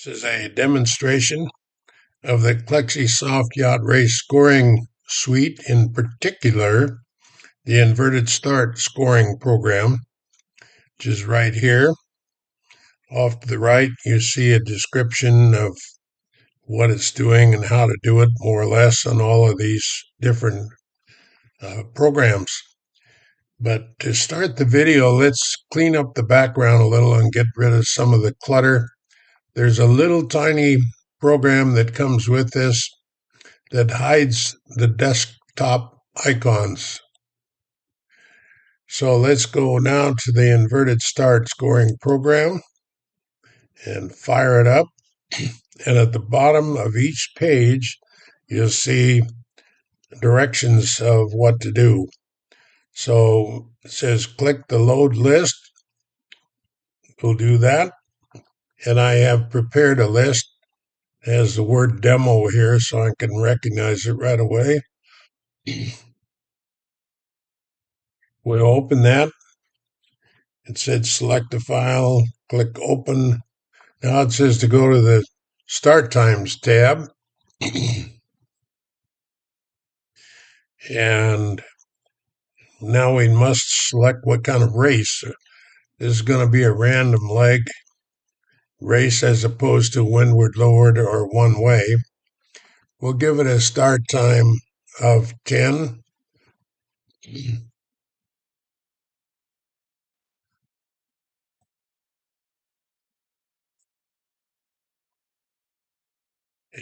This is a demonstration of the Klexy Soft Yacht Race scoring suite, in particular, the Inverted Start scoring program, which is right here. Off to the right, you see a description of what it's doing and how to do it, more or less, on all of these different programs. But to start the video, let's clean up the background a little and get rid of some of the clutter. There's a little tiny program that comes with this that hides the desktop icons. So let's go now to the Inverted Start scoring program and fire it up. And at the bottom of each page, you'll see directions of what to do. So it says click the load list. We'll do that. And I have prepared a list. It has the word demo here so I can recognize it right away. We'll open that. It said select a file, click open. Now it says to go to the start times tab. And now we must select what kind of race. This is going to be a random leg race as opposed to windward, lowered, or one way. We'll give it a start time of 10.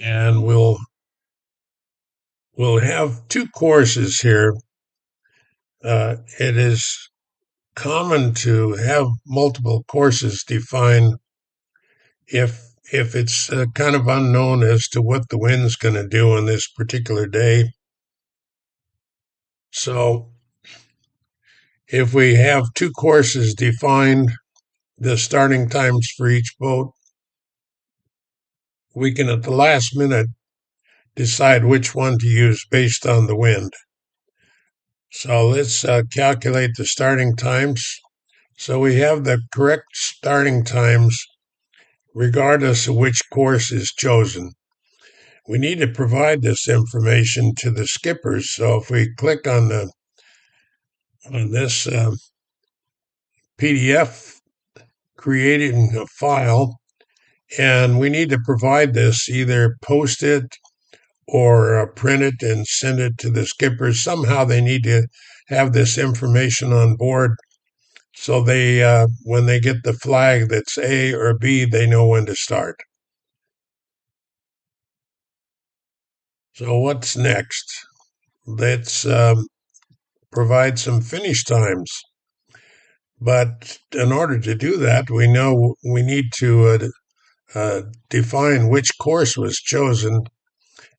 And we'll have two courses here. It is common to have multiple courses defined if it's kind of unknown as to what the wind's going to do on this particular day. So if we have two courses defined, the starting times for each boat, we can at the last minute decide which one to use based on the wind. So let's calculate the starting times. So we have the correct starting times regardless of which course is chosen. We need to provide this information to the skippers. So if we click on this PDF, creating a file, and we need to provide this, either post it or print it and send it to the skippers. Somehow they need to have this information on board so they, when they get the flag that's A or B, they know when to start. So what's next? Let's provide some finish times. But in order to do that, we know we need to define which course was chosen.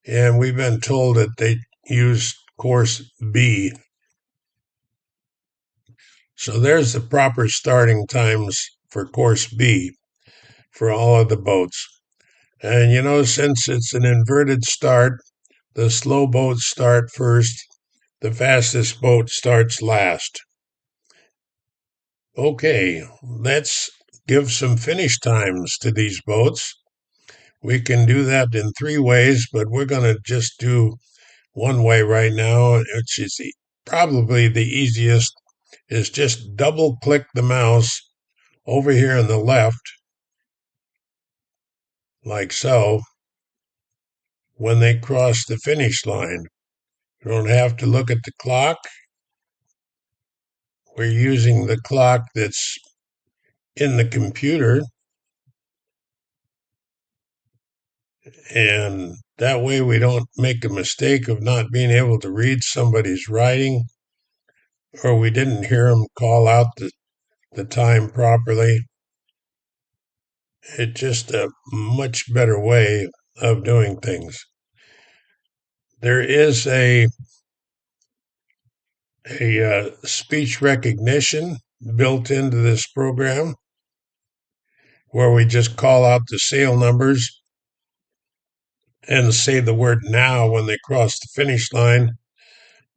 And we've been told that they used course B. So there's the proper starting times for course B for all of the boats. And you know, since it's an inverted start, the slow boats start first, the fastest boat starts last. Okay, let's give some finish times to these boats. We can do that in three ways, but we're going to just do one way right now, which is probably the easiest, is just double click the mouse over here on the left, like so, when they cross the finish line. You don't have to look at the clock. We're using the clock that's in the computer, and that way we don't make a mistake of not being able to read somebody's writing, or we didn't hear them call out the time properly. It's just a much better way of doing things. There is a speech recognition built into this program where we just call out the sail numbers and say the word now when they cross the finish line.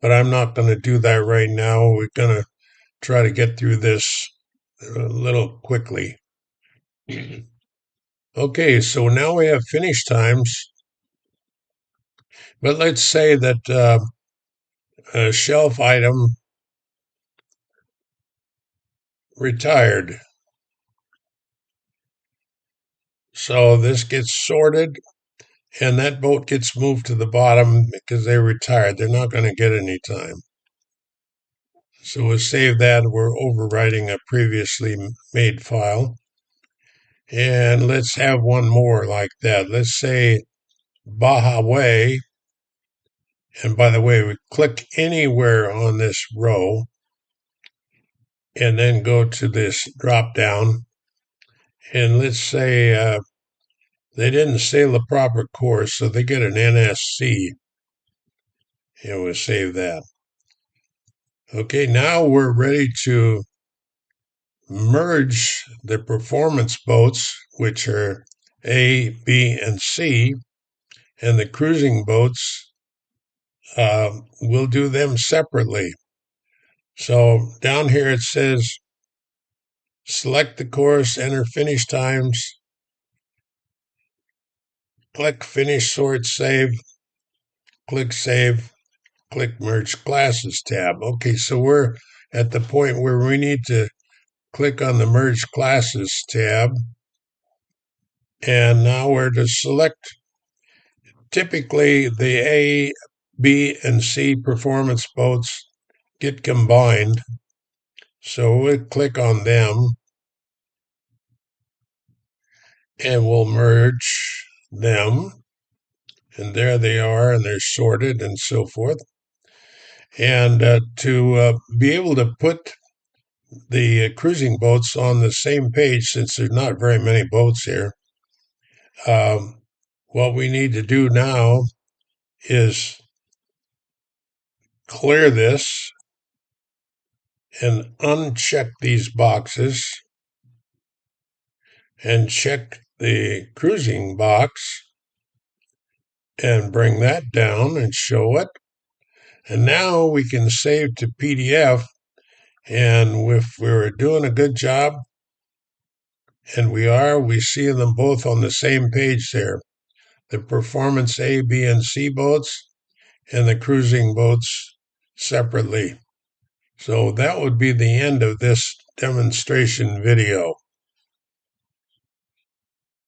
But I'm not going to do that right now. We're going to try to get through this a little quickly. Okay, so now we have finish times, but let's say that a shelf item retired. So this gets sorted and that boat gets moved to the bottom because they retired. They're not going to get any time. So we'll save that. We're overwriting a previously made file. And let's have one more like that. Let's say Baja Way. And by the way, we click anywhere on this row and then go to this drop down. And let's say they didn't sail the proper course, so they get an NSC. And we'll save that. Okay, now we're ready to merge the performance boats, which are A, B, and C, and the cruising boats. We'll do them separately. So down here it says select the course, enter finish times, click finish, sort, save, click save, click merge classes tab. Okay, so we're at the point where we need to click on the merge classes tab, and now we're to select typically the A, B, and C performance boats get combined. So we'll click on them and we'll merge them. And there they are, and they're sorted and so forth. And to be able to put the cruising boats on the same page, since there's not very many boats here, what we need to do now is clear this and uncheck these boxes and check the cruising box and bring that down and show it. And now we can save to PDF. And if we're doing a good job, and we see them both on the same page there. The performance A, B, and C boats and the cruising boats separately. So that would be the end of this demonstration video.